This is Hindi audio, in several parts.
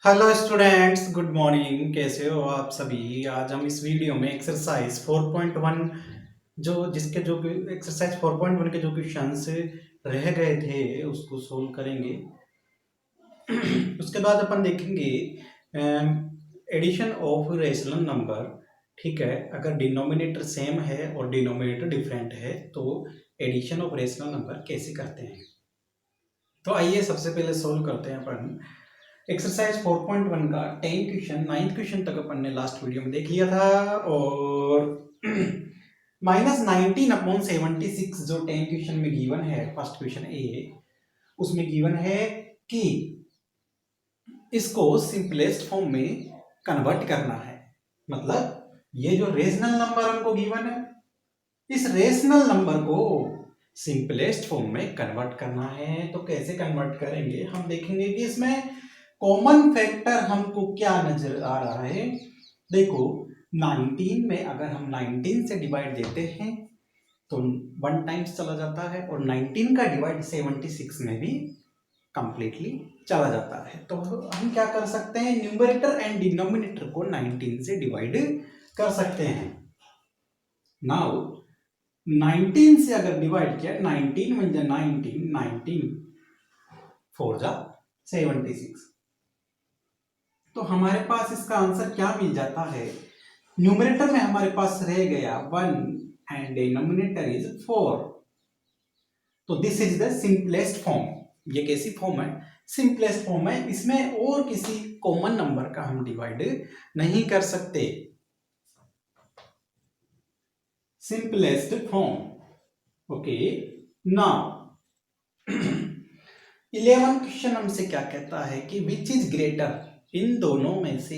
Hello students, good morning. कैसे हो आप सभी? आज हम इस वीडियो में एक्सरसाइज 4.1 जो एक्सरसाइज 4.1 के जो क्वेश्चंस रह गए थे उसको सोल्व करेंगे। उसके बाद अपन देखेंगे एडिशन ऑफ रेशनल नंबर। ठीक है, अगर डिनोमिनेटर सेम है और डिनोमिनेटर डिफरेंट है तो एडिशन ऑफ रेशनल नंबर कैसे करते हैं। तो आइए सबसे पहले सोल्व करते हैं अपन एक्सरसाइज 4.1 का 10 क्वेश्चन 9th क्वेश्चन तक अपन ने लास्ट वीडियो में देख लिया था। और -19/76 जो 10 क्वेश्चन में गिवन है, फर्स्ट क्वेश्चन ए, उसमें गिवन है कि इसको सिंपलेस्ट फॉर्म में कन्वर्ट करना है। मतलब ये जो रेशनल नंबर हमको गिवन है, इस रेशनल नंबर को सिंपलेस्ट फॉर्म में कन्वर्ट करना है। तो कैसे कन्वर्ट करेंगे हम देखेंगे कि इसमें कॉमन फैक्टर हमको क्या नजर आ रहा है। देखो 19 में अगर हम 19 से डिवाइड देते हैं तो 1 टाइम्स चला जाता है, और 19 का डिवाइड 76 में भी कंप्लीटली चला जाता है। तो हम क्या कर सकते हैं, न्यूमरेटर एंड डिनोमिनेटर को 19 से डिवाइड कर सकते हैं। नाउ 19 से अगर डिवाइड किया, 19 वन जा 19, 19 4 जा 76, तो हमारे पास इसका आंसर क्या मिल जाता है। न्यूमरेटर में हमारे पास रह गया 1 एंड डिनोमिनेटर इज 4। तो this is the simplest form. ये कैसी फॉर्म है? सिंपलेस्ट फॉर्म है। इसमें और किसी कॉमन नंबर का हम डिवाइड नहीं कर सकते। Simplest form. Okay, now 11 question हमसे क्या कहता है कि विच इज ग्रेटर, इन दोनों में से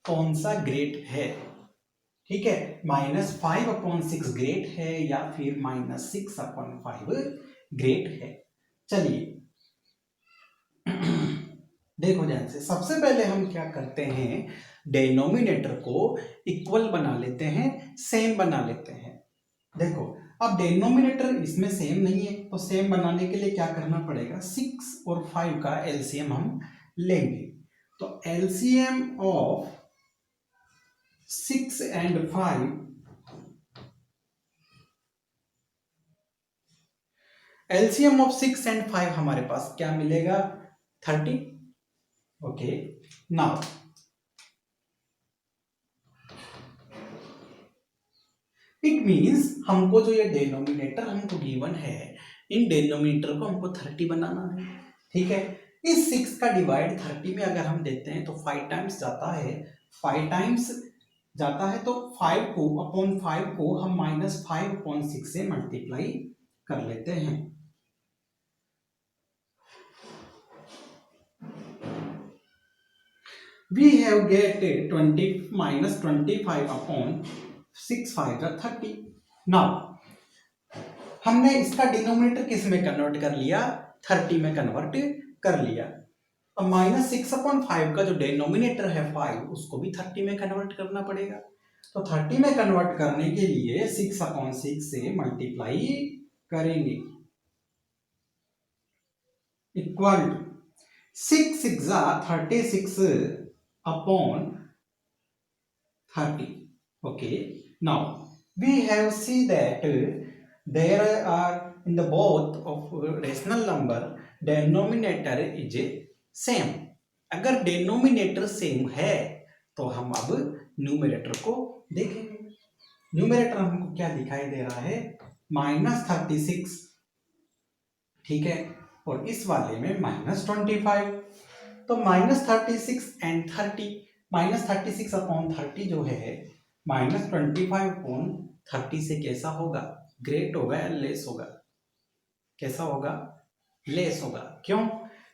कौन सा ग्रेट है। ठीक है, -5/6 ग्रेट है या फिर -6/5 ग्रेट है। चलिए देखो ध्यान से, सबसे पहले हम क्या करते हैं, डिनोमिनेटर को इक्वल बना लेते हैं, सेम बना लेते हैं। देखो अब डिनोमिनेटर इसमें सेम नहीं है, तो सेम बनाने के लिए क्या करना पड़ेगा, 6 और 5 का एलसीएम हम लेंगे। तो LCM of 6 and 5, LCM of 6 and 5 हमारे पास क्या मिलेगा, 30। ओके, नाउ इट मीन्स हमको जो ये डिनोमिनेटर हमको गिवन है, इन डिनोमिनेटर को हमको 30 बनाना है। ठीक है, इस 6 का डिवाइड 30 में अगर हम देते हैं तो 5 टाइम्स जाता है, 5 टाइम्स जाता है, तो 5 को अपॉन 5 को हम -5/6 से मल्टीप्लाई कर लेते हैं। We have get 20 -25/6 5 30। नाउ हमने इसका डिनोमिनेटर किस में कन्वर्ट कर लिया, 30 में कन्वर्ट कर लिया। अब -6/5 का जो डिनोमिनेटर है 5, उसको भी 30 में कन्वर्ट करना पड़ेगा। तो 30 में कन्वर्ट करने के लिए 6/6 से मल्टीप्लाई करेंगे, equal to 6 6 36/30। Okay, now we have see that there are in the both of rational number denominator is same। अगर डिनोमिनेटर सेम है तो हम अब न्यूमरेटर को देखेंगे। न्यूमरेटर हमको क्या दिखाई दे रहा है, -36। ठीक है, और इस वाले में -25। तो -36 एंड 30, -36/30 जो है -25/30 से कैसा होगा, ग्रेट होगा या लेस होगा, कैसा होगा, लेस होगा। क्यों?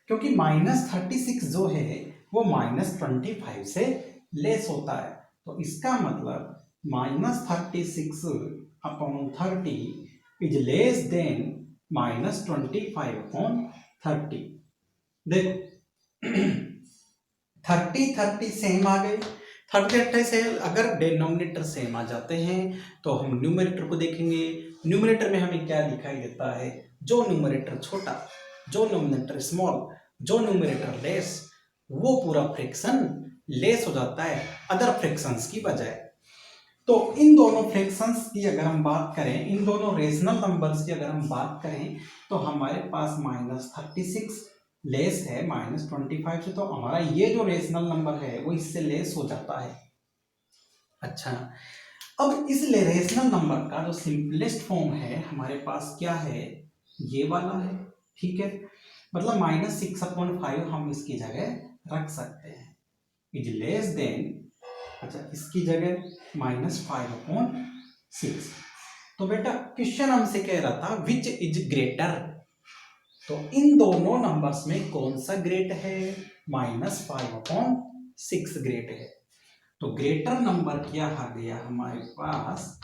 क्योंकि -36 जो है वो -25 से लेस होता है। तो इसका मतलब -36/30 इज लेस देन -25/30। देखो 30 सेम आ गए, 30 से अगर डिनोमिनेटर सेम आ जाते हैं तो हम न्यूमरेटर को देखेंगे। न्यूमरेटर में हमें क्या दिखाई देता है, जो न्यूमरेटर छोटा, जो न्यूमरेटर स्मॉल, जो न्यूमरेटर लेस, वो पूरा फ्रैक्शन लेस हो जाता है अदर फ्रैक्शंस की बजाय। तो इन दोनों फ्रैक्शंस की अगर हम बात करें, इन दोनों रेशनल नंबर्स की अगर हम बात करें, तो हमारे पास -36 लेस है -25 से, तो हमारा ये जो रेशनल नंबर है वो इससे लेस हो जाता है। अच्छा, अब इस रेशनल नंबर का जो सिंपलेस्ट फॉर्म है हमारे पास क्या है, ये वाला है। ठीक है, मतलब -6/5 हम इसकी जगह रख सकते हैं, इज लेस देन, अच्छा इसकी जगह -5/6। तो बेटा क्वेश्चन हमसे कह रहा था विच इज ग्रेटर, तो इन दोनों नंबर्स में कौन सा ग्रेट है, -5/6 ग्रेट है। तो ग्रेटर नंबर क्या आ गया हमारे पास,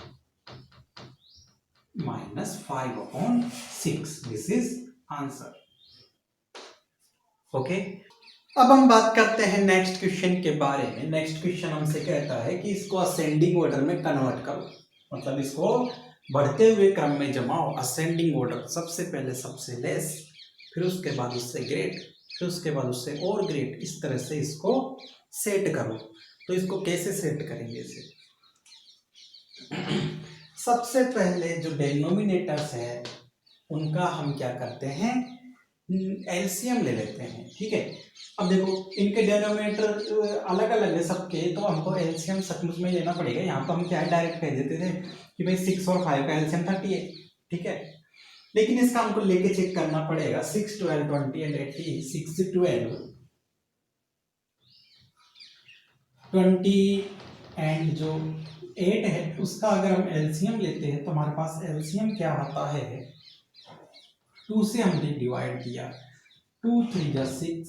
-5/6, दिस इज आंसर। ओके, अब हम बात करते हैं नेक्स्ट क्वेश्चन के बारे में। नेक्स्ट क्वेश्चन हमसे कहता है कि इसको असेंडिंग ऑर्डर में कन्वर्ट करो, मतलब इसको बढ़ते हुए क्रम में जमाओ। असेंडिंग ऑर्डर, सबसे पहले सबसे लेस, फिर उसके बाद उससे ग्रेट, फिर उसके बाद उससे और ग्रेट, इस तरह से इसको सेट करो। तो इसको कैसे सेट करेंगे इसे, सबसे पहले जो डेनोमिनेटर्स है उनका हम क्या करते हैं, एलसीएम ले लेते हैं। ठीक है, अब देखो इनके डेनोमिनेटर अलग अलग है सबके, तो हमको एलसीएम सचमुच में लेना पड़ेगा। यहाँ तो हम क्या है डायरेक्ट कह देते थे कि भाई 6 और 5 का एलसीएम 30 है। ठीक है, लेकिन इसका हमको लेके चेक करना पड़ेगा। 6, 12, 20 एंड 80, 6, 12, 20 एंड जो 8 है उसका अगर हम एलसीएम लेते हैं तो हमारे पास एलसीएम क्या आता है, 2 से हमने डिवाइड किया, 2 3 जा 6।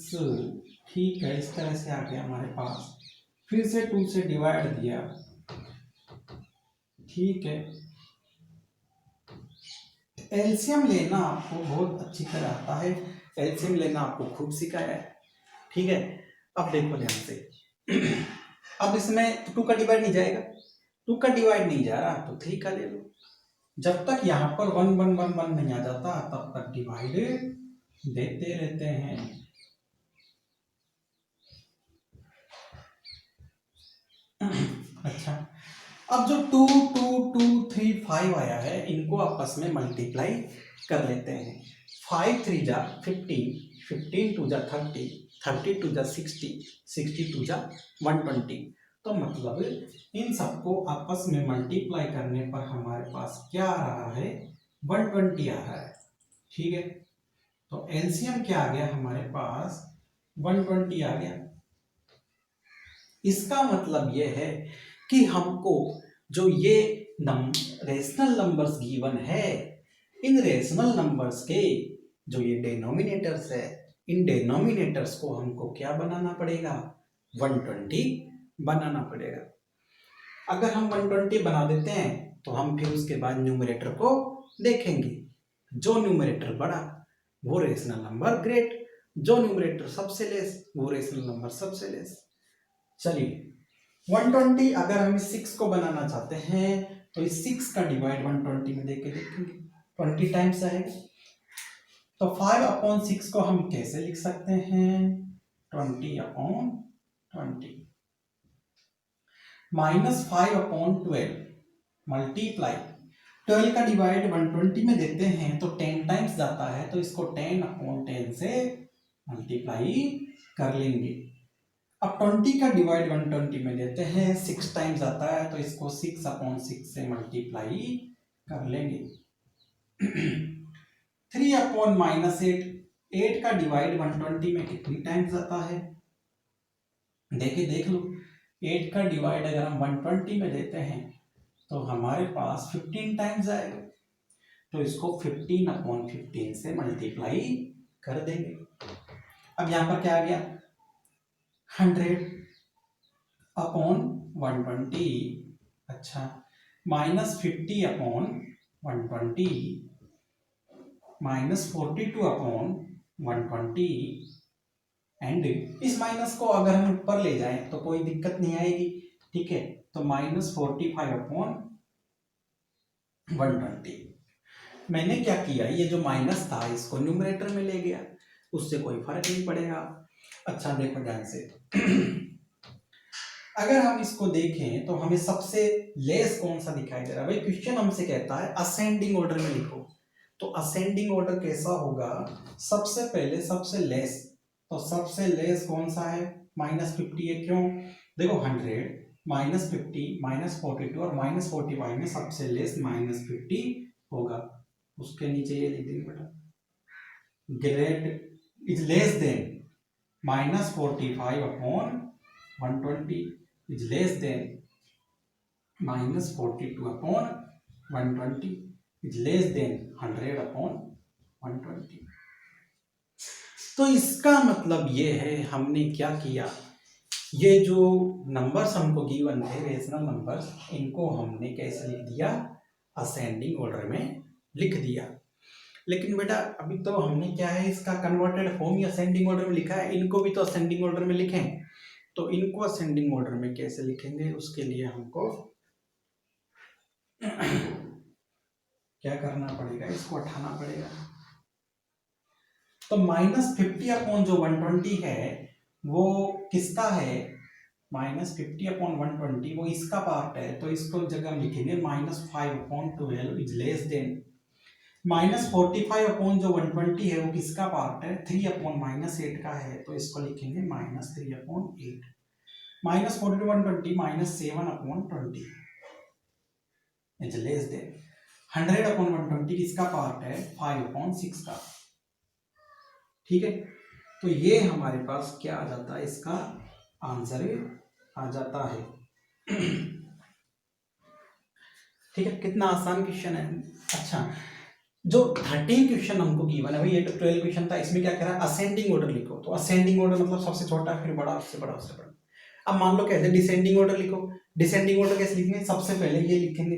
ठीक है, इस तरह से आ गया हमारे पास, फिर से 2 से डिवाइड दिया। ठीक है, एलसीएम लेना आपको बहुत अच्छी तरह आता है, एलसीएम लेना आपको खूब सिखाया है। ठीक है, अब देखो ध्यान से अब इसमें 2 का डिवाइड नहीं जाएगा, 2 का डिवाइड नहीं जा रहा तो 3 का ले लो। जब तक यहाँ पर 1 1 1 1 नहीं आ जाता तब तक डिवाइड देते रहते हैं। अच्छा, अब जो 2 2 2 3 5 आया है इनको आपस में मल्टीप्लाई कर लेते हैं। 5 3 जा 15, 15 2 जा 30, 30 2 जा 60, 60 2 जा 120। तो मतलब इन सबको आपस में मल्टीप्लाई करने पर हमारे पास क्या आ रहा है, 120 आ रहा है। ठीक है, तो एलसीएम क्या आ गया हमारे पास, 120 आ गया। इसका मतलब यह है कि हमको जो ये रेशनल नंबर्स गिवन है, इन रेशनल नंबर्स के जो ये डिनोमिनेटर्स है, इन डिनोमिनेटर्स को हमको क्या बनाना पड़ेगा, 120 बनाना पड़ेगा। अगर हम 120 बना देते हैं तो हम फिर उसके बाद न्यूमरेटर को देखेंगे, जो न्यूमरेटर बड़ा वो रेशनल नंबर ग्रेट, जो न्यूमरेटर सबसे लेस वो रेशनल नंबर सबसे लेस। चलिए 120 अगर हम इस 6 को बनाना चाहते हैं तो इस 6 का डिवाइड 120 में देके देखेंगे, 20 टाइम्स आएगा। तो 5/6 को हम कैसे लिख सकते हैं, 20/20, -5/12 मल्टीप्लाई, 12 का डिवाइड 120 में देते हैं तो 10 टाइम्स जाता है, तो इसको 10/10 से मल्टीप्लाई कर लेंगे। अब 20 का डिवाइड 120 में देते हैं, 6 टाइम्स आता है, तो इसको 6/6 से मल्टीप्लाई कर लेंगे। 3/-8, 8 का डिवाइड 120 में कितनी टाइम्स आता है, देख लो। 8 का डिवाइड अगर हम 120 में देते हैं तो हमारे पास 15 टाइम्स आएगा, तो इसको 15/15 से मल्टीप्लाई कर देंगे। अब यहाँ पर क्या आ गया, 100/120, अच्छा, -50/120, -42/120, एंड इस माइनस को अगर हम ऊपर ले जाएं तो कोई दिक्कत नहीं आएगी। ठीक है, तो -45/120। मैंने क्या किया, ये जो माइनस था इसको न्यूमरेटर में ले गया, उससे कोई फर्क नहीं पड़ेगा। अच्छा देखो ध्यान से। अगर हम इसको देखें तो हमें सबसे लेस कौन सा दिखाई दे रहा है? भाई क्वेश्चन हमसे कहता है असेंडिंग ऑर्डर में लिखो, तो असेंडिंग ऑर्डर कैसा होगा? सबसे पहले सबसे लेस, तो सबसे लेस कौन सा है? -50 है। क्यों? देखो 100 -50 -42 और -45 में सबसे लेस -50 होगा। उसके नीचे ये लिख देंगे बेटा, great is less than -45 upon 120 is less than -42 upon 120 is less than 100 upon 120। तो इसका मतलब ये है, हमने क्या किया, ये जो नंबर्स हमको गिवन थे रेशनल नंबर्स, इनको हमने कैसे लिख दिया? असेंडिंग ऑर्डर में लिख दिया। लेकिन बेटा अभी तो हमने क्या है, इसका कन्वर्टेड फॉर्म ही असेंडिंग ऑर्डर में लिखा है, इनको भी तो असेंडिंग ऑर्डर में लिखें। तो इनको असेंडिंग ऑर्डर में कैसे लिखेंगे? उसके लिए हमको क्या करना पड़ेगा? इसको हटाना पड़ेगा। तो -50 अपॉन जो 120 है वो किसका है? -50 अपॉन 120 वो इसका पार्ट है, तो इसको जगह हम लिखेंगे -5 upon 12 is less than -45 upon जो 120 है वो किसका पार्ट है? 3 अपॉन -8 का है, तो इसको लिखेंगे -3 upon 8। -42 120 -7 upon 20 is less than 100 upon 120 किसका पार्ट है? 5 अपॉन 6 का। ठीक है, तो ये हमारे पास क्या आ जाता है? इसका आंसर आ जाता है। ठीक है, कितना आसान क्वेश्चन है। अच्छा, जो 13 क्वेश्चन हमको गिवन है भाई, ये तो 12 क्वेश्चन था, इसमें क्या कह रहा है? असेंडिंग ऑर्डर लिखो। तो असेंडिंग ऑर्डर मतलब सबसे छोटा फिर बड़ा, उससे बड़ा, उससे बड़ा। अब मान लो कहते डिसेंडिंग ऑर्डर लिखो। डिसेंडिंग ऑर्डर कैसे लिखेंगे? सबसे पहले ये लिखेंगे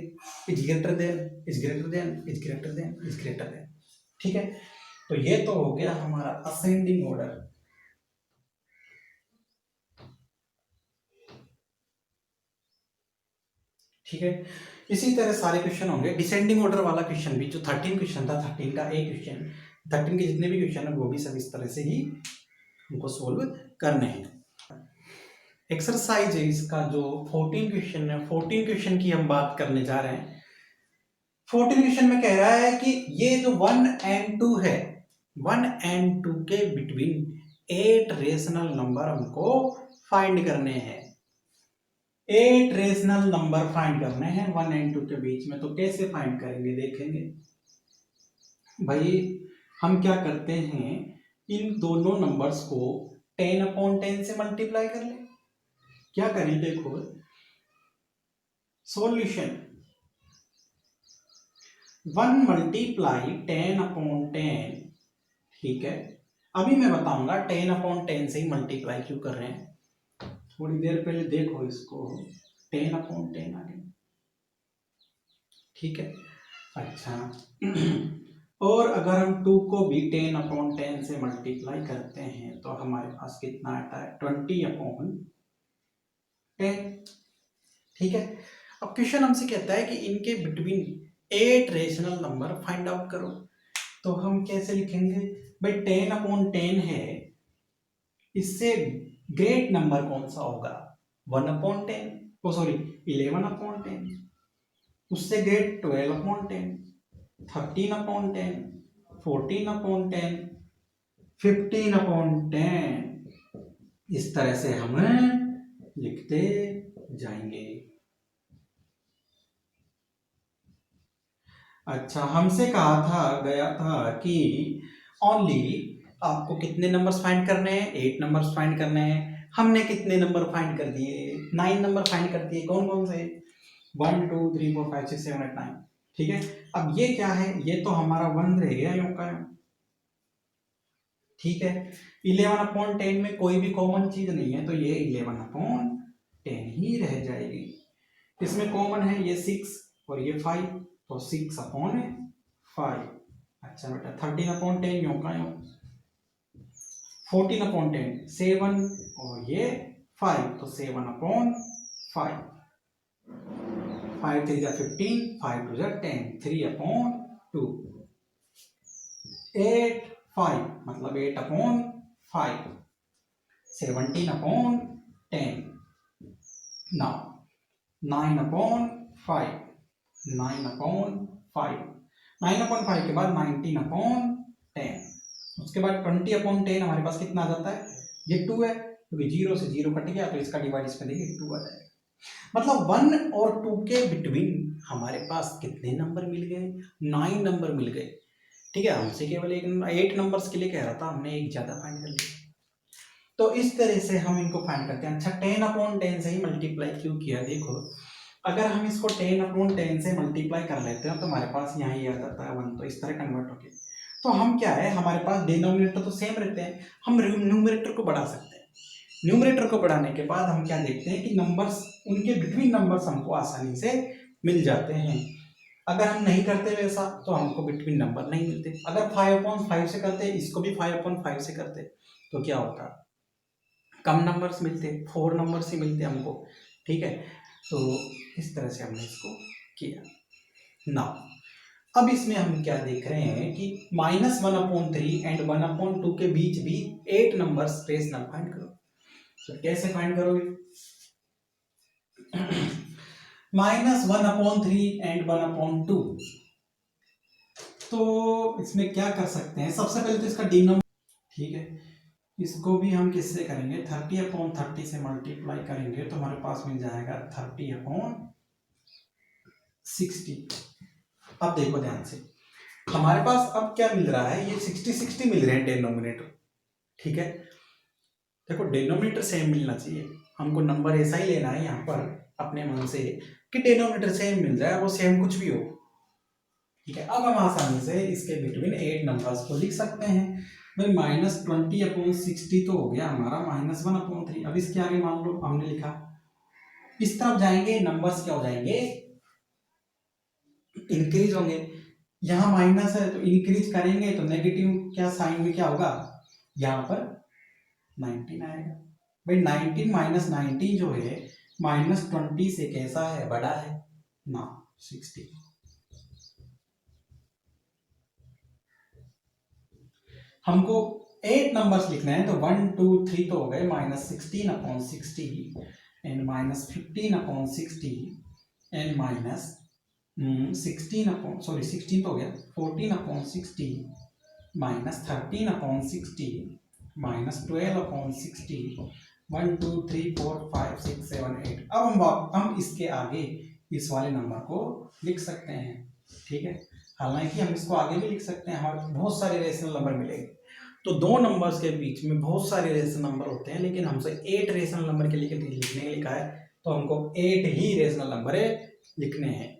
is greater than is greater than is greater than is greater than. ठीक है, तो ये तो हो गया हमारा असेंडिंग ऑर्डर। ठीक है, इसी तरह सारे क्वेश्चन होंगे। डिसेंडिंग ऑर्डर वाला क्वेश्चन भी, जो 13 क्वेश्चन था, 13 का एक क्वेश्चन, 13 के जितने भी क्वेश्चन है वो भी सब इस तरह से ही हमको सोल्व करने हैं। एक्सरसाइज है इसका जो 14 क्वेश्चन है, 14 क्वेश्चन की हम बात करने जा रहे हैं। 14 क्वेश्चन में कह रहा है कि ये जो 1 and 2 है, 1 and 2 के बिटवीन 8 रेशनल नंबर हमको फाइंड करने हैं। 8 रेशनल नंबर फाइंड करने हैं 1 and 2 के बीच में। तो कैसे फाइंड करेंगे देखेंगे। भाई हम क्या करते हैं, इन दोनों नंबर्स को 10 अपॉन 10 से मल्टीप्लाई कर ले। क्या करें देखो, सॉल्यूशन 1 मल्टीप्लाई 10 अपॉन 10। ठीक है, अभी मैं बताऊंगा 10 अपॉन 10 से ही मल्टीप्लाई क्यों कर रहे हैं। थोड़ी देर पहले देखो इसको, 10 अपॉन 10 आ गया। ठीक है, अच्छा और अगर हम 2 को भी 10 अपॉन 10 से मल्टीप्लाई करते हैं तो हमारे पास कितना आता है? 20 अपॉन 10। ठीक है, अब क्वेश्चन हमसे कहता है कि इनके between 8 rational number find out करो। तो हम कैसे लिखेंगे भाई? 10 अपॉन 10 है, इससे ग्रेट नंबर कौन सा होगा? 1 अपॉन 10, ओ सॉरी 11 अपॉन 10। उससे great 12 upon 10, 13 upon 10, 14 upon 10, 15 upon 10। इस तरह से हम लिखते जाएंगे। अच्छा, हमसे कहा था गया था कि ओनली आपको कितने नंबर्स फाइंड करने हैं? 8 नंबर्स फाइंड करने हैं। हमने कितने नंबर फाइंड कर दिए? 9 नंबर फाइंड कर दिए। कौन कौन से? 1 2 3 4 5 6 7 8 9। ठीक है, अब ये क्या है? ये तो हमारा 1 रह गया यूं का यूं। ठीक है, 11 अपॉन 10 में कोई भी कॉमन चीज नहीं है, तो ये 11 अपॉन 10 ही रह जाएगी। इसमें कॉमन है ये 6 और ये 5, तो 6 अपॉन 5। अच्छा बेटा, 13 अपॉन 10 यूं का यूं। 14 अपॉन 10 7 और ये 5, तो 7 अपॉन 5। 5 3 जा 15, 5 2 जा 10, 3 अपॉन 2। 8 5 मतलब 8 अपॉन 5। 17/10. Now 9/5, 9/5, 9/5 के बाद 19/10, उसके बाद 20/10 हमारे पास कितना आ जाता है, ये 2 है क्योंकि 0 से 0 कट गया तो इसका डिवाइड इसमें देंगे 2 आ जाएगा। मतलब 1 और 2 के बिटवीन हमारे पास कितने नंबर मिल गए, 9 नंबर मिल गए। ठीक है, हमसे केवल 8 नंबर्स के लिए कह रहा था, हमने एक ज्यादा फाइंड कर लिया। तो इस तरह से हम इनको फाइंड करते हैं। अच्छा 10/10 से ही मल्टीप्लाई क्यों किया, देखो अगर हम इसको 10/10 से मल्टीप्लाई कर लेते हैं तो हमारे पास यहाँ ये आ जाता है 1, तो इस तरह कन्वर्ट होके तो हम क्या है, हमारे पास डिनोमिनेटर तो सेम रहते हैं, हम न्यूमरेटर को बढ़ा सकते हैं। न्यूमरेटर को बढ़ाने के बाद हम क्या देखते हैं कि नंबर्स, उनके बिटवीन नंबर्स हमको आसानी से मिल जाते हैं। अगर हम नहीं करते वैसा तो हमको बिटवीन नंबर नहीं मिलते। अगर 5/5 से करते, इसको भी 5/5 से करते तो क्या होता, कम नंबर्स मिलते, 4 नंबर्स ही मिलते हमको। ठीक है, तो इस तरह से हमने इसको किया ना। अब इसमें हम क्या देख रहे हैं कि -1/3 एंड 1/2 के बीच भी 8 नंबर्स रेशनल फाइंड करो। तो कैसे फाइंड करोगे, -1/3 एंड 1/2, तो इसमें क्या कर सकते हैं, सबसे पहले तो इसका डिनोमिनेटर, ठीक है, इसको भी हम किससे करेंगे, 30/30 से मल्टीप्लाई करेंगे तो हमारे पास मिल जाएगा 30/60। अब देखो ध्यान से, हमारे पास अब क्या मिल रहा है, ये 60 मिल रहे हैं डिनोमिनेटर। ठीक है, देखो डिनोमिनेटर सेम मिलना चाहिए, हमको नंबर ऐसा ही लेना है यहाँ पर अपने मन से कि डिनोमिनेटर सेम मिल जाए, वो सेम कुछ भी हो। ठीक है, अब हम आसानी से इसके बिटवीन 8 नंबर्स को लिख सकते हैं। भाई -20/60 तो हो गया हमारा -1/3। अब इसके आगे मान लो हमने लिखा, इस तरफ जाएंगे नंबर्स क्या हो जाएंगे, इंक्रीज होंगे। यहाँ माइनस है तो इंक्रीज करेंगे तो नेगेटिव क्या साइन में क्या होगा, यहाँ पर 19 आएगा। भाई 19 - 19 जो है -20 से कैसा है, बड़ा है ना, 60। हमको 8 नंबर्स लिखना है तो 1 2 3 तो हो गए, -16/60 एंड -15/60 एंड -16 तो हो गया, 14/60 -13/60 -12/60, 1 2 3 4 5 6 7 8। अब हम इसके आगे इस वाले नंबर को लिख सकते हैं। ठीक है, हालांकि हम इसको आगे भी लिख सकते हैं, हमें बहुत सारे रेशनल नंबर मिलेंगे। तो दो नंबर्स के बीच में बहुत सारे रेशनल नंबर होते हैं, लेकिन हमसे 8 रेशनल नंबर के लिए लिखने के लिखा है तो हमको 8 ही रेशनल नंबर लिखने हैं।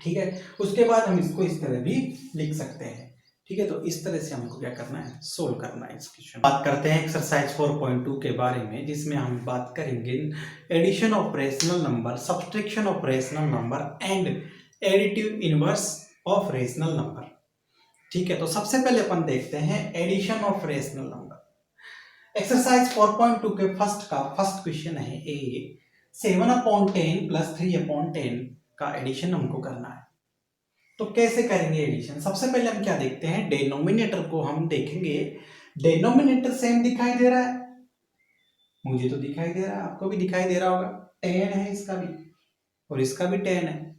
ठीक है, उसके बाद हम इसको इस तरह भी लिख सकते हैं। ठीक है, तो इस तरह से हमको क्या करना है, सोल्व करना है इस क्वेश्चन। बात करते हैं एक्सरसाइज 4.2 के बारे में, जिसमें हम बात करेंगे addition of rational number, subtraction of rational number and additive inverse of rational number. ठीक है, तो सबसे पहले अपन देखते हैं addition of rational number. Exercise 4.2 के फर्स्ट क्वेश्चन है ए, 7/10 + 3/10 का एडिशन हमको करना है। तो कैसे करेंगे एडिशन, सबसे पहले हम क्या देखते हैं, डिनोमिनेटर को हम देखेंगे। डिनोमिनेटर सेम दिखाई दे रहा है, मुझे तो दिखाई दे रहा है, आपको भी दिखाई दे रहा होगा, 10 है इसका भी और इसका भी 10 है।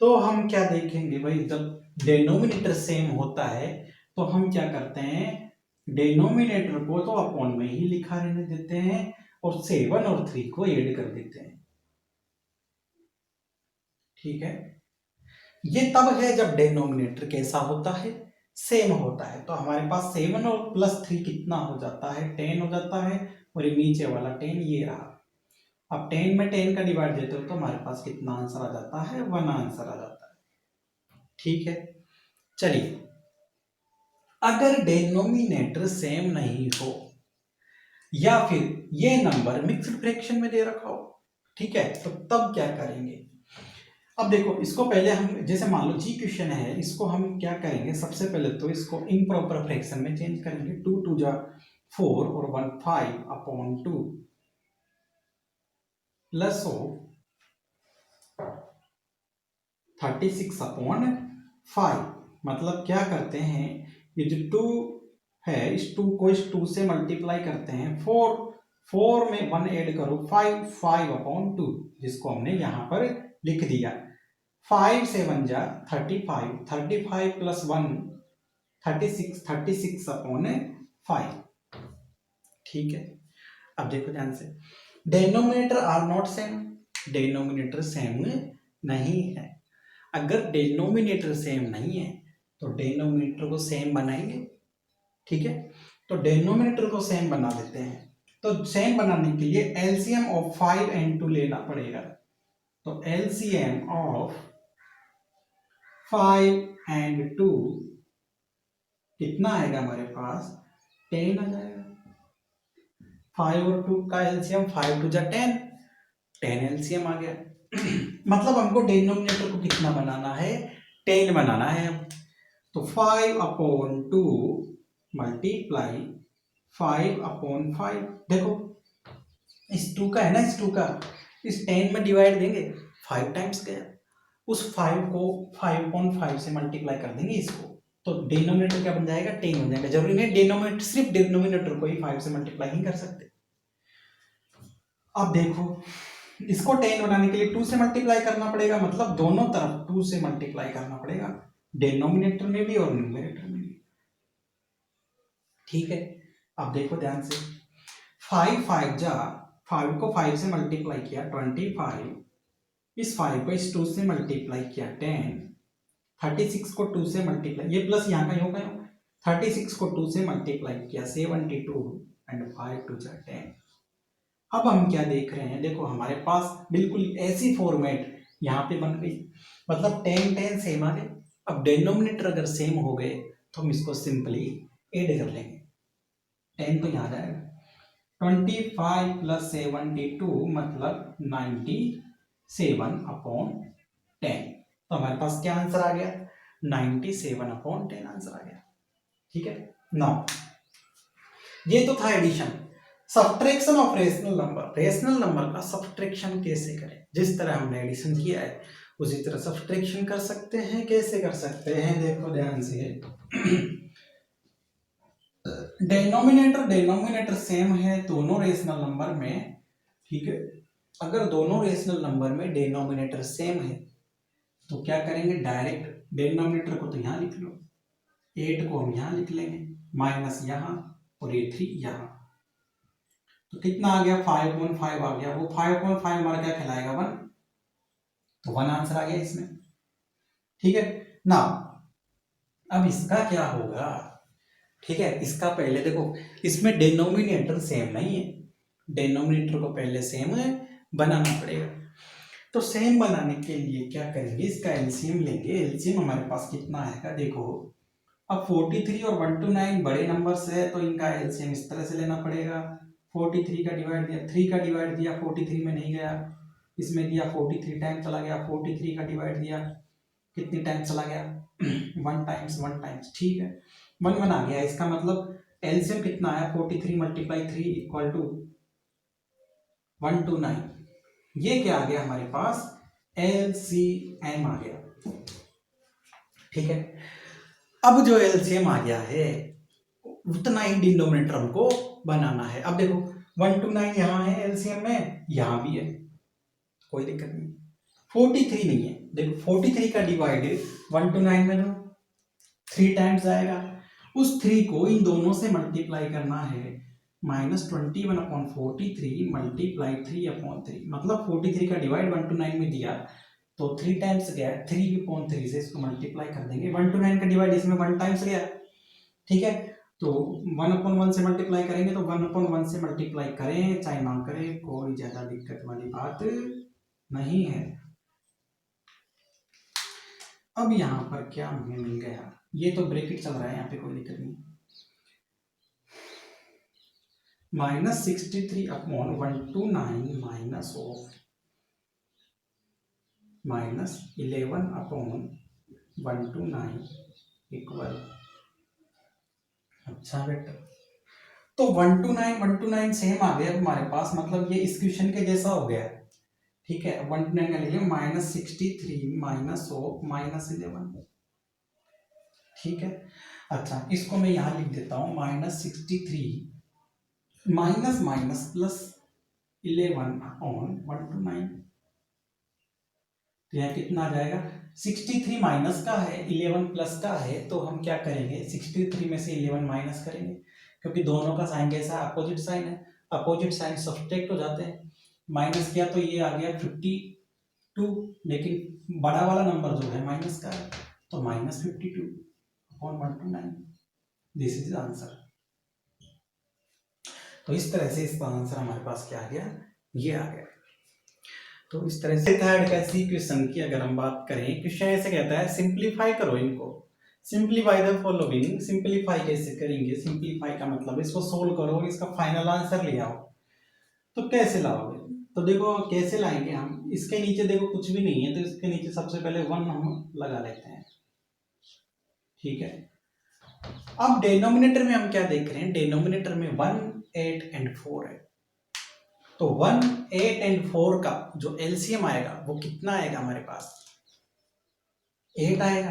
तो हम क्या देखेंगे भाई, जब डिनोमिनेटर सेम होता है तो हम क्या करते हैं, डिनोमिनेटर को तो अपॉन में ही लिखा रहने देते हैं और 7 और 3 को ऐड कर देते हैं। ठीक है, ये तब है जब डिनोमिनेटर कैसा होता है, सेम होता है। तो हमारे पास 7 और +3 कितना हो जाता है, 10 हो जाता है, और ये नीचे वाला 10 ये रहा। अब 10 में 10 का डिवाइड देते हो तो हमारे पास कितना आंसर आ जाता है, 1 आंसर आ जाता है। ठीक है, चलिए अगर डिनोमिनेटर सेम नहीं हो या फिर ये नंबर मिक्स्ड फ्रैक्शन में दे रखा हो, ठीक है, तो तब क्या करेंगे। अब देखो इसको पहले हम, जैसे मान लो जी क्वेश्चन है, इसको हम क्या करेंगे, सबसे पहले तो इसको इम्प्रॉपर फ्रैक्शन में चेंज करेंगे। 2 2 जा 4 और 1 5/2 प्लस हो 36/5। मतलब क्या करते हैं, ये जो 2 है, इस 2 को इस 2 से मल्टीप्लाई करते हैं, 4 में 1 ऐड करो, 5/2, जिसको हमने यहाँ पर लिख दिया। 5 से 1 जा 35, 35 प्लस 1 36, 36/5। ठीक है, अब देखो ध्यान से, denominator are not same, denominator same नहीं है। अगर डेनोमिनेटर सेम नहीं है तो डेनोमिनेटर को सेम बनाएंगे। ठीक है, तो डेनोमिनेटर को सेम बना देते हैं। तो सेम बनाने के लिए एलसीएम ऑफ 5 and 2 लेना पड़ेगा। तो एलसीएम ऑफ 5 and 2 कितना आएगा हमारे पास, 10 आ जाएगा। 5 और 2 का एलसीएम 5 2 जा 10, 10 एलसीएम आ गया। मतलब हमको डिनोमिनेटर को कितना बनाना है, 10 बनाना है। तो 5/2 मल्टीप्लाई 5/5, देखो इस 2 का है ना, इस 2 का इस 10 में डिवाइड देंगे, 5 टाइम्स गया, उस 5 को 5/5 से मल्टीप्लाई कर देंगे इसको, तो डिनोमिनेटर क्या बन जाएगा, 10 हो जाएगा। जरूरी नहीं डिनोमिनेटर, सिर्फ डिनोमिनेटर को ही 5 से मल्टीप्लाई ही कर सकते। अब देखो इसको 10 बनाने के लिए 2 से मल्टीप्लाई करना पड़ेगा, मतलब दोनों तरफ 2 से मल्टीप्लाई करना पड़ेगा, डिनोमिनेटर में भी और न्यूमरेटर में भी। ठीक है, अब देखो ध्यान से, 5 जा 5 को 5 से मल्टीप्लाई किया 25, इस 5 को इस 2 से मल्टीप्लाई किया 10, 36 को 2 से मल्टीप्लाई, ये प्लस यहाँ का यूं का 36 को 2 से मल्टीप्लाई किया 72 एंड 5 2 जा 10। अब हम क्या देख रहे हैं, देखो हमारे पास बिल्कुल ऐसी फॉर्मेट यहाँ पे बन गई, मतलब 10 सेम आ गए। अब डिनोमिनेटर अगर सेम हो गए तो हम इसको सिंपली ऐड कर लेंगे, 10 तो यहाँ जाएगा, 25 प्लस 72 मतलब 97/10। तो हमारे पास क्या आंसर आ गया, 97/10 आंसर आ गया। ठीक है, नाउ ये तो था addition. Subtraction of rational number, rational number का सब्ट्रैक्शन कैसे करें, जिस तरह हमने एडिशन किया है उसी तरह सब्ट्रैक्शन कर सकते हैं। कैसे कर सकते हैं, देखो ध्यान से, डिनोमिनेटर सेम है दोनों रेशनल नंबर में। ठीक है, अगर दोनों रेशनल नंबर में डिनोमिनेटर सेम है तो क्या करेंगे, डायरेक्ट डिनोमिनेटर को तो यहाँ लिख लो, 8 को हम यहाँ लिख लेंगे, माइनस यहाँ और ये 3 यहाँ, तो कितना आ गया, 5/5 आ गया। वो 5/5 हमारा क्या कहलाएगा, 1, तो 1 आंसर आ गया इसमें। ठीक है ना, अब इसका क्या होगा, ठीक है, इसका पहले देखो, इसमें डिनोमिनेटर सेम नहीं है, डिनोमिनेटर को पहले सेम बनाना पड़ेगा। तो सेम बनाने के लिए क्या करेंगे, इसका एलसीएम लेंगे। एलसीएम हमारे पास कितना आएगा, देखो अब 43 और 1 to 9 बड़े नंबर्स है तो इनका एलसीएम इस तरह से लेना पड़ेगा। 43 का डिवाइड दिया, 3 का डिवाइड दिया 43 में नहीं गया, इसमें दिया 43 टाइम चला गया, 43 का डिवाइड दिया कितनी टाइम चला गया, 1 टाइम्स। ठीक है, 1 आ गया, इसका मतलब एलसीएम कितना आया, 43 × 3 इक्वल टू 1 to 9। ये क्या आ गया हमारे पास, एलसीएम आ गया। ठीक है, अब जो एलसीएम आ गया है उतना ही डिनोमिनेटर हमको बनाना है। अब देखो 1 to 9 यहाँ है एलसीएम में, यहाँ भी है, कोई दिक्कत नहीं। 43 नहीं है, देखो 43 का डिवाइड 1 to 9 में दो, 3 टाइम्स आएगा, उस 3 को इन दोनों से मल्टीप्लाई करना है, -21/43 मल्टीप्लाई 3/3, मतलब 43 का डिवाइड 1 to 9 में दिया तो 3 टाइम्स गया, 3/3 से इसको मल्टीप्लाई कर देंगे। 1 to 9 का डिवाइड इसमें 1 टाइम्स गया। ठीक है, तो 1/1 से मल्टीप्लाई करेंगे तो 1/1 से मल्टीप्लाई करें चाहे ना करें कोई ज्यादा दिक्कत वाली बात नहीं है। अब यहाँ पर क्या हमें मिल गया, ये तो ब्रैकेट चल रहा है, यहाँ पे कोई दिक्कत नहीं, -63/129 माइनस ऑफ -11/129 इक्वल, अच्छा बेटा, तो 1 to 9 सेम आ गया हमारे पास, मतलब ये इस क्वेश्चन के जैसा हो गया। ठीक है, 1 to 9 का लिखिए -63 माइनस ऑफ -11। ठीक है, अच्छा, इसको मैं यहाँ लिख देता हूँ -63 माइनस माइनस प्लस 11/1 to 9। तो यहाँ कितना आ जाएगा? 63 माइनस का है, 11 प्लस का है, तो हम क्या करेंगे, 63 में से 11 माइनस करेंगे, क्योंकि दोनों का साइन कैसा है, अपोजिट साइन है, अपोजिट साइन सब्सट्रैक्ट हो जाते हैं। माइनस किया तो ये आ गया 52, लेकिन बड़ा वाला नंबर जो है माइनस का है, तो -52/1 to 9। This is answer. तो इस तरह से इसका आंसर हमारे पास क्या आ गया, ये आ गया। तो इस तरह से थर्ड का सी क्वेश्चन की अगर हम बात करें, क्वेश्चन ऐसे कहता है सिंप्लीफाई करो इनको, सिंप्लीफाई द फॉलोइंग। सिंप्लीफाई कैसे करेंगे, सिंप्लीफाई का मतलब इसको सोल्व करो, इसका फाइनल आंसर ले आओ। तो कैसे लाओगे, तो देखो कैसे लाएंगे हम, इसके नीचे देखो कुछ भी नहीं है, तो इसके नीचे सबसे पहले 1 हम लगा लेते हैं, ठीक है। अब डेनोमिनेटर में हम क्या देख रहे हैं, डेनोमिनेटर में 1, 8 एंड 4 है, तो 1, 8 एंड 4 का जो एलसीएम आएगा वो कितना आएगा हमारे पास, 8 आएगा,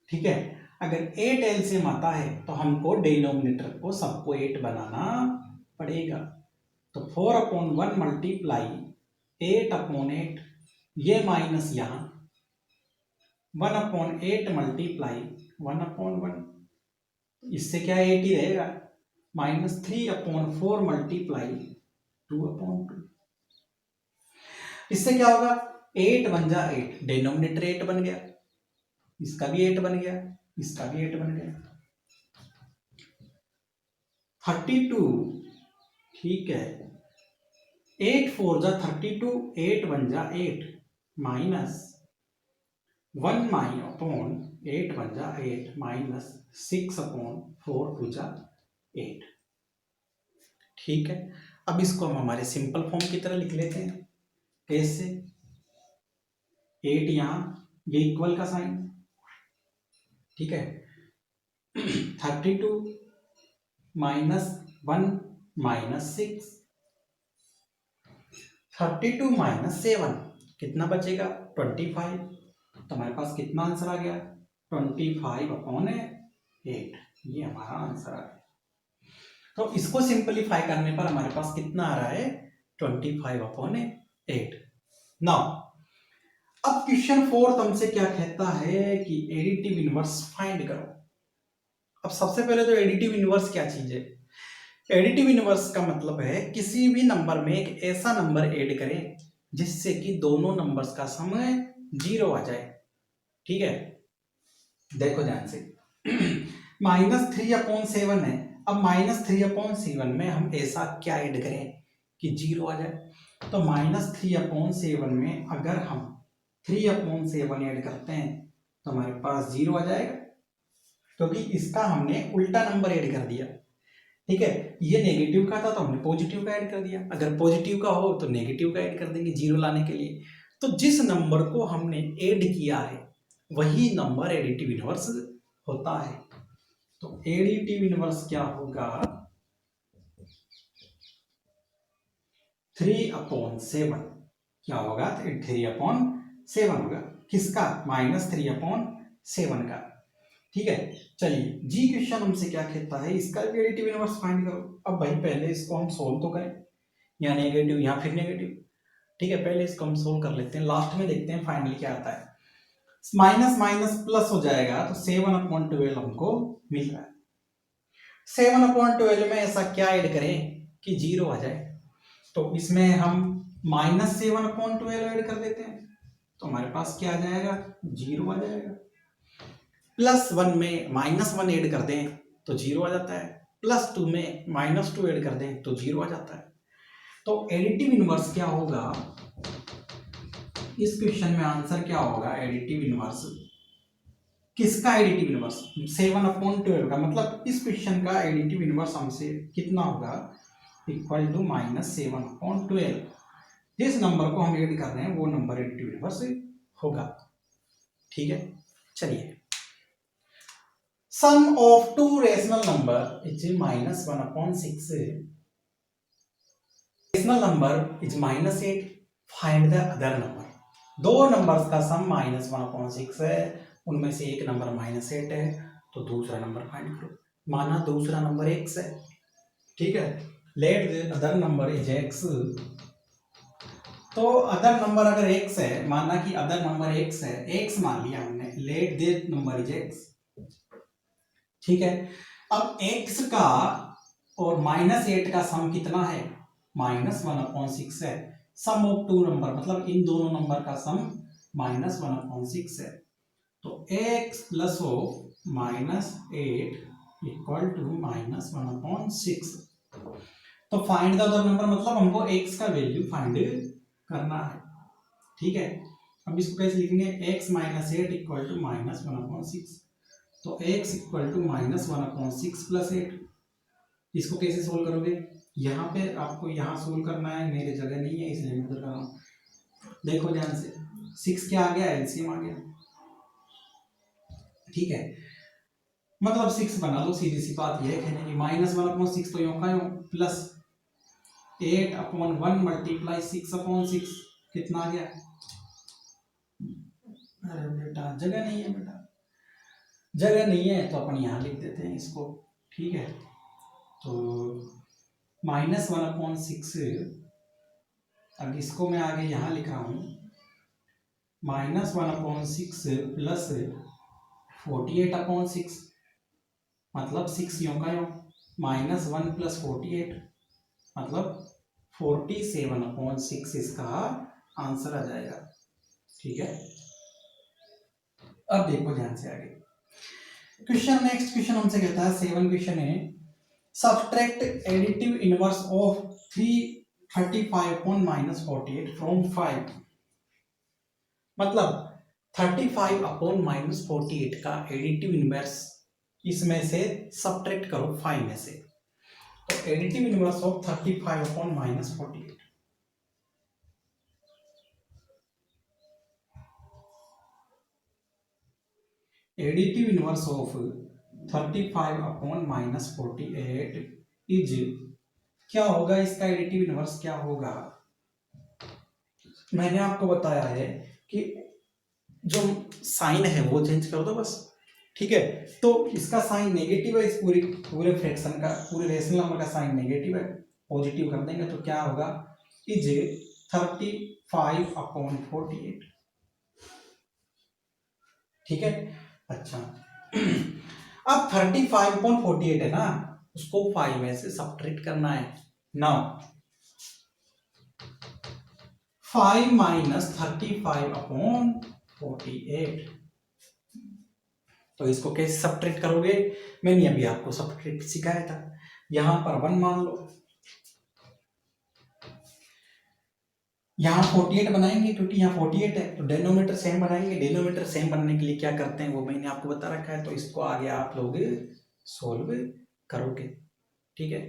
ठीक है। अगर 8 एलसीएम आता है तो हमको डेनोमिनेटर को सबको 8 बनाना पड़ेगा। तो 4/1 मल्टीप्लाई 8/8, ये माइनस यहाँ 1/8 मल्टीप्लाई 1/1, इससे क्या 8 ही रहेगा, -3/4 मल्टीप्लाई 2/2। इससे क्या होगा, 8 बन जा 8, डेनोमिनेटर 8 बन गया, इसका भी 8 बन गया, इसका भी 8 बन गया, 32, ठीक है। 8 4 जा 32, 8 बन जा 8, माइनस 1/8 बन जा 8, -6/4 2 जा 8, ठीक है। अब इसको हम हमारे सिंपल फॉर्म की तरह लिख लेते हैं, कैसे, 8 यहां, ये इक्वल का साइन, ठीक है। 32 -1 -6, 32 -7 कितना बचेगा, 25। तो हमारे पास कितना आंसर आ गया, 25/8, ये हमारा आंसर आ गया। तो इसको सिंपलीफाई करने पर हमारे पास कितना आ रहा है, 25/8। नाउ अब क्वेश्चन 4 तुमसे क्या कहता है कि एडिटिव इनवर्स फाइंड करो। अब सबसे पहले तो एडिटिव इनवर्स क्या चीज है, एडिटिव इनवर्स का मतलब है किसी भी नंबर में एक ऐसा नंबर ऐड करें जिससे कि दोनों नंबर्स का सम 0 आ जाए, ठीक है। देखो ध्यान से, -3/7 है, अब -3/7 में हम ऐसा क्या ऐड करें कि 0 आ जाए। तो -3/7 में अगर हम 3/7 ऐड करते हैं तो हमारे पास 0 आ जाएगा, क्योंकि इसका हमने उल्टा नंबर ऐड कर दिया, ठीक है। ये नेगेटिव का था तो हमने पॉजिटिव का ऐड कर दिया, अगर पॉजिटिव का हो तो नेगेटिव का ऐड कर देंगे 0 लाने के लिए। तो जिस नंबर को हमने ऐड किया है वही नंबर एडिटिव इनवर्स होता है। तो एडिटिव इनवर्स क्या होगा, 3/7, क्या होगा, 3/7 होगा, किसका, -3/7 का, ठीक है। चलिए जी क्वेश्चन हमसे क्या कहता है, इसका भी एडिटिव इनवर्स फाइंड करो। अब भाई पहले इसको हम सोल्व तो करें, यहाँ नेगेटिव यहाँ फिर नेगेटिव, ठीक है। पहले इसको हम सोल्व कर लेते हैं, लास्ट में देखते हैं फाइनली क्या आता है। माइनस माइनस प्लस हो जाएगा, तो 7/12 हमको मिल रहा है। 7/12 में ऐसा क्या ऐड करें कि 0 आ जाए, तो इसमें हम -7/12 ऐड कर देते हैं, तो हमारे पास क्या आ जाएगा, 0 आ जाएगा। +1 में -1 ऐड कर दें तो 0 आ जाता है, +2 में -2 ऐड कर दें तो 0 आ जाता है। तो एडिटिव इनवर्स क्या होगा, इस क्वेश्चन में आंसर क्या होगा, एडिटिव इनवर्स, किसका एडिटिव इनवर्स, 7/12 का, मतलब इस क्वेश्चन का एडिटिव इनवर्स हमसे कितना होगा, इक्वल टू -7/12। जिस नंबर को हम ऐड कर रहे हैं वो नंबर एडिटिव इनवर्स होगा, ठीक है। चलिए, sum of two rational number is -1/6, rational number is -8, find the other number। दो नंबर्स का सम -1/6 है, उनमें से एक नंबर -8 है, तो दूसरा नंबर फाइंड करो। माना दूसरा नंबर x है, ठीक है, let the other number is x। तो अदर नंबर अगर x है, माना कि अदर नंबर x है, x मान लिया हमने, let the number is x, ठीक है। अब x का और -8 का सम कितना है, -1/6 है। सम ऑफ टू नंबर मतलब इन दोनों नंबर का सम -1/6 है। तो x plus of -8 equal to -1/6। तो फाइंड द अदर नंबर मतलब हमको x का वैल्यू फाइंड करना है, ठीक है। अब इसको कैसे लिखेंगे, x - 8 इक्वल टू -1/6। तो x इक्वल टू -1/6 प्लस 8। इसको कैसे सोल्व करोगे, यहाँ पे आपको यहाँ सोल्व करना है, मेरे जगह नहीं है इसलिए मैं कर रहा हूँ। देखो ध्यान से, 6 क्या आ गया, एलसीएम आ गया, ठीक है। मतलब 6 बना लो, सीधी सी बात यह कहने की, -1/6 तो यूं का यूं, प्लस 8/1 मल्टीप्लाई 6/6 कितना आ गया। अरे बेटा जगह नहीं है, बेटा जगह नहीं है तो अपन यहाँ लिख देते हैं इसको, ठीक है। तो -1/6, अब इसको मैं आगे यहाँ लिख रहा हूँ, -1/6 प्लस 48/6, मतलब 6 यूं का यूं, -1 प्लस 48 मतलब 47/6 इसका आंसर आ जाएगा, ठीक है। अब देखो ध्यान से आगे क्वेश्चन, नेक्स्ट क्वेश्चन हमसे कहता है 7 क्वेश्चन है, subtract additive inverse of 335/-48 from 5। मतलब 35/-48 का एडिटिव इनवर्स इसमें से सब्ट्रैक्ट करो 5 में से। तो additive inverse of 35/-48, additive inverse of 35/-48 is, क्या होगा इसका एडिटिव इनवर्स क्या होगा। मैंने आपको बताया है कि जो साइन है वो चेंज कर दो बस, ठीक है। तो इसका साइन नेगेटिव है, इस पूरे फ्रैक्शन का, पूरे रेशनल नंबर का साइन नेगेटिव है, पॉजिटिव कर देंगे तो क्या होगा, इज 35/48, ठीक है। अच्छा अब 35/48 है ना, उसको 5 में से सब्ट्रैक्ट करना है। नाउ 5 - 35/48, तो इसको कैसे सब्ट्रैक्ट करोगे, मैंने अभी आपको सब्ट्रैक्ट सिखाया था। यहां पर 1 मान लो, यहाँ 48 बनाएंगे क्योंकि यहाँ 48 है, तो डेनोमीटर सेम बनाएंगे। डेनोमीटर सेम बनने के लिए क्या करते हैं वो मैंने आपको बता रखा है, तो इसको आगे आप लोग सोल्व करोगे, ठीक है।